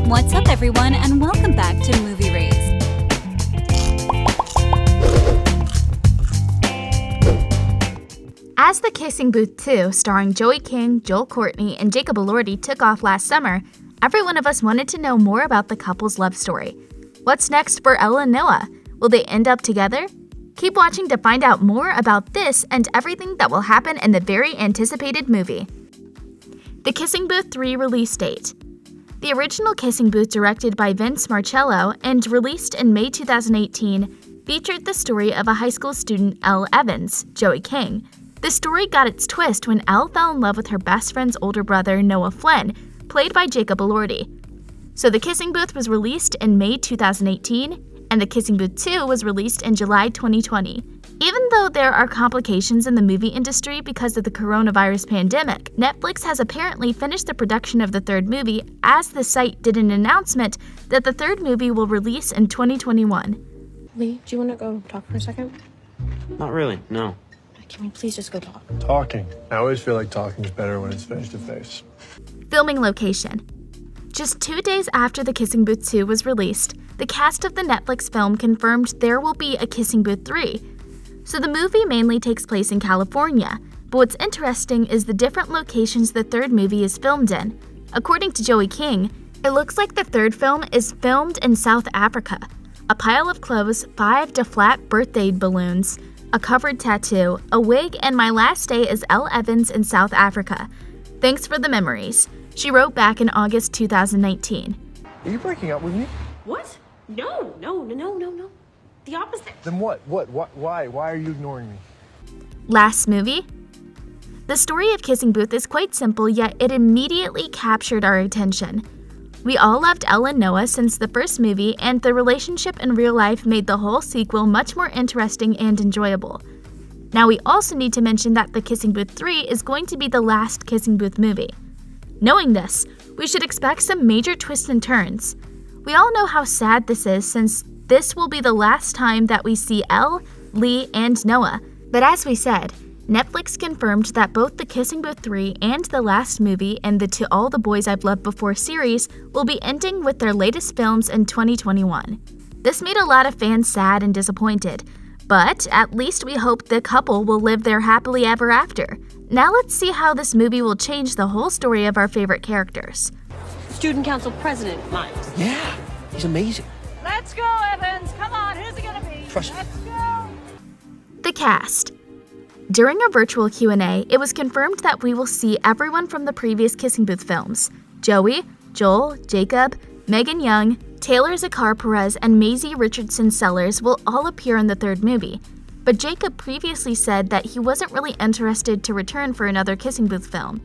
What's up, everyone, and welcome back to Movie Raised. As The Kissing Booth 2, starring Joey King, Joel Courtney, and Jacob Elordi took off last summer, every one of us wanted to know more about the couple's love story. What's next for Elle and Noah? Will they end up together? Keep watching to find out more about this and everything that will happen in the very anticipated movie. The Kissing Booth 3 release date. The original Kissing Booth, directed by Vince Marcello and released in May 2018, featured the story of a high school student, Elle Evans, Joey King. The story got its twist when Elle fell in love with her best friend's older brother, Noah Flynn, played by Jacob Elordi. So The Kissing Booth was released in May 2018, and The Kissing Booth 2 was released in July 2020. Even though there are complications in the movie industry because of the coronavirus pandemic, Netflix has apparently finished the production of the third movie, as the site did an announcement that the third movie will release in 2021. Lee, do you want to go talk for a second? Not really, no. Can we please just go talk? Talking. I always feel like talking is better when it's face to face. Filming location. Just 2 days after The Kissing Booth 2 was released, the cast of the Netflix film confirmed there will be a Kissing Booth 3. So the movie mainly takes place in California, but what's interesting is the different locations the third movie is filmed in. According to Joey King, it looks like the third film is filmed in South Africa. A pile of clothes, 5 deflat birthday balloons, a covered tattoo, a wig, and my last day is Elle Evans in South Africa. Thanks for the memories. She wrote back in August 2019. Are you breaking up with me? What? No. The opposite. Then what? Why? Why are you ignoring me? Last movie? The story of Kissing Booth is quite simple, yet it immediately captured our attention. We all loved Elle and Noah since the first movie, and the relationship in real life made the whole sequel much more interesting and enjoyable. Now we also need to mention that The Kissing Booth 3 is going to be the last Kissing Booth movie. Knowing this, we should expect some major twists and turns. We all know how sad this is since this will be the last time that we see Elle, Lee, and Noah. But as we said, Netflix confirmed that both The Kissing Booth 3 and the last movie and the To All the Boys I've Loved Before series will be ending with their latest films in 2021. This made a lot of fans sad and disappointed, but at least we hope the couple will live their happily ever after. Now let's see how this movie will change the whole story of our favorite characters. Student Council President Miles. Yeah, he's amazing. Let's go, Evans. Come on, who's it gonna be? Trust me. Let's go. The cast. During a virtual Q&A, it was confirmed that we will see everyone from the previous Kissing Booth films. Joey, Joel, Jacob, Megan Young, Taylor Zakar Perez, and Maisie Richardson Sellers will all appear in the third movie. But Jacob previously said that he wasn't really interested to return for another Kissing Booth film.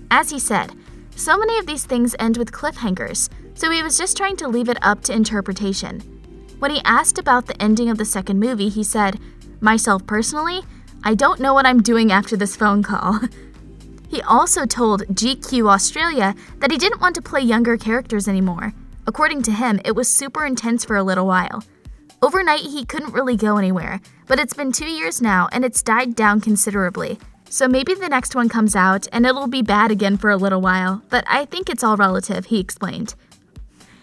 As he said, so many of these things end with cliffhangers, so he was just trying to leave it up to interpretation. When he asked about the ending of the second movie, he said, "Myself personally, I don't know what I'm doing after this phone call." He also told GQ Australia that he didn't want to play younger characters anymore. According to him, it was super intense for a little while. Overnight, he couldn't really go anywhere, but it's been 2 years now and it's died down considerably. So maybe the next one comes out and it'll be bad again for a little while, but I think it's all relative, he explained.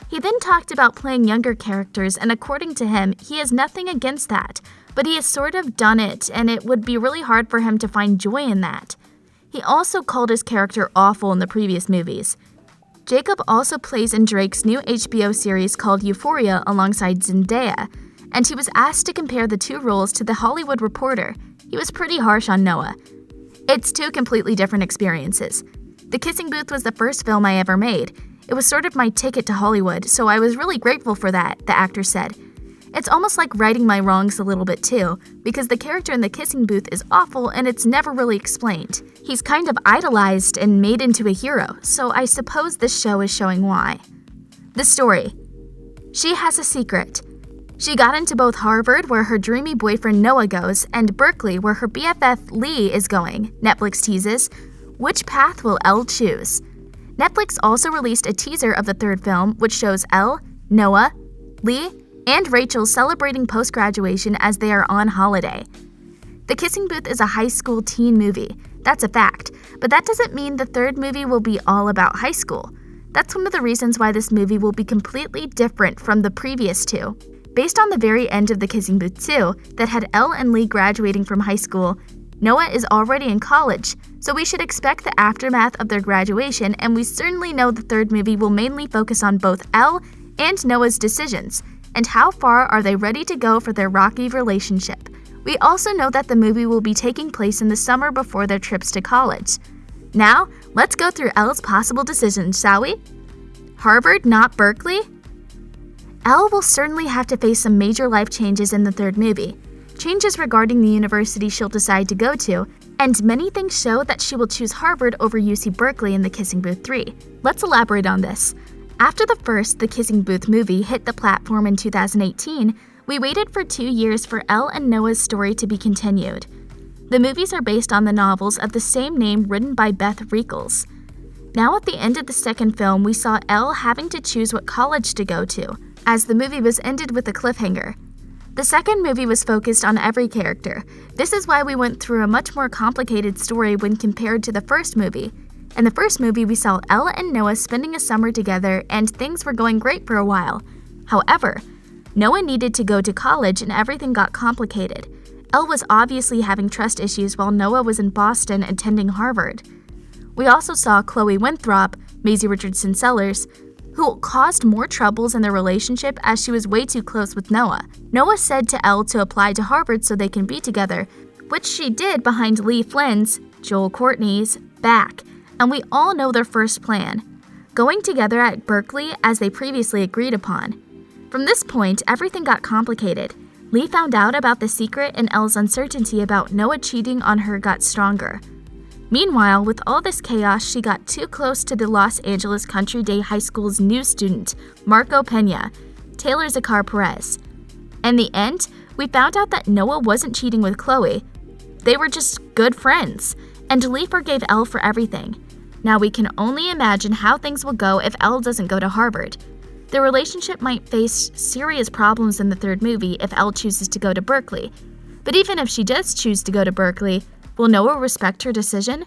He then talked about playing younger characters, and according to him, he has nothing against that, but he has sort of done it, and it would be really hard for him to find joy in that. He also called his character awful in the previous movies. Jacob also plays in Drake's new HBO series called Euphoria alongside Zendaya, and he was asked to compare the two roles to The Hollywood Reporter. He was pretty harsh on Noah. It's two completely different experiences. The Kissing Booth was the first film I ever made. It was sort of my ticket to Hollywood, so I was really grateful for that, the actor said. It's almost like righting my wrongs a little bit too, because the character in The Kissing Booth is awful and it's never really explained. He's kind of idolized and made into a hero, so I suppose this show is showing why. The story. She has a secret. She got into both Harvard, where her dreamy boyfriend Noah goes, and Berkeley, where her BFF Lee is going, Netflix teases. Which path will Elle choose? Netflix also released a teaser of the third film, which shows Elle, Noah, Lee, and Rachel celebrating post-graduation as they are on holiday. The Kissing Booth is a high school teen movie. That's a fact, but that doesn't mean the third movie will be all about high school. That's one of the reasons why this movie will be completely different from the previous two. Based on the very end of The Kissing Booth 2 that had Elle and Lee graduating from high school, Noah is already in college, so we should expect the aftermath of their graduation, and we certainly know the third movie will mainly focus on both Elle and Noah's decisions, and how far are they ready to go for their rocky relationship. We also know that the movie will be taking place in the summer before their trips to college. Now, let's go through Elle's possible decisions, shall we? Harvard, not Berkeley? Elle will certainly have to face some major life changes in the third movie. Changes regarding the university she'll decide to go to, and many things show that she will choose Harvard over UC Berkeley in The Kissing Booth 3. Let's elaborate on this. After the first The Kissing Booth movie hit the platform in 2018, we waited for 2 years for Elle and Noah's story to be continued. The movies are based on the novels of the same name written by Beth Reekles. Now at the end of the second film, we saw Elle having to choose what college to go to, as the movie was ended with a cliffhanger. The second movie was focused on every character. This is why we went through a much more complicated story when compared to the first movie. In the first movie, we saw Elle and Noah spending a summer together and things were going great for a while. However, Noah needed to go to college and everything got complicated. Elle was obviously having trust issues while Noah was in Boston attending Harvard. We also saw Chloe Winthrop, Maisie Richardson Sellers, who caused more troubles in their relationship as she was way too close with Noah. Noah said to Elle to apply to Harvard so they can be together, which she did behind Lee Flynn's, Joel Courtney's, back, and we all know their first plan, going together at Berkeley as they previously agreed upon. From this point, everything got complicated. Lee found out about the secret and Elle's uncertainty about Noah cheating on her got stronger. Meanwhile, with all this chaos, she got too close to the Los Angeles Country Day High School's new student, Marco Pena, Taylor Zakar Perez. In the end, we found out that Noah wasn't cheating with Chloe. They were just good friends, and Lee forgave Elle for everything. Now we can only imagine how things will go if Elle doesn't go to Harvard. The relationship might face serious problems in the third movie if Elle chooses to go to Berkeley. But even if she does choose to go to Berkeley, will Noah respect her decision?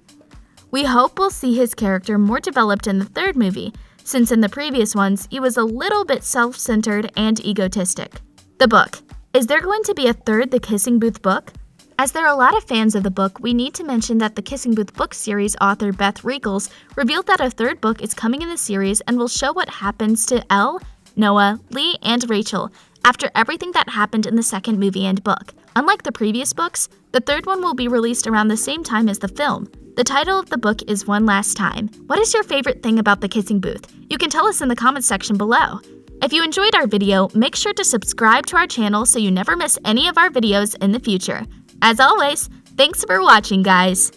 We hope we'll see his character more developed in the third movie, since in the previous ones, he was a little bit self-centered and egotistic. The book. Is there going to be a third The Kissing Booth book? As there are a lot of fans of the book, we need to mention that the Kissing Booth book series author Beth Reekles revealed that a third book is coming in the series and will show what happens to Elle, Noah, Lee, and Rachel after everything that happened in the second movie and book. Unlike the previous books, the third one will be released around the same time as the film. The title of the book is One Last Time. What is your favorite thing about The Kissing Booth? You can tell us in the comments section below. If you enjoyed our video, make sure to subscribe to our channel so you never miss any of our videos in the future. As always, thanks for watching, guys!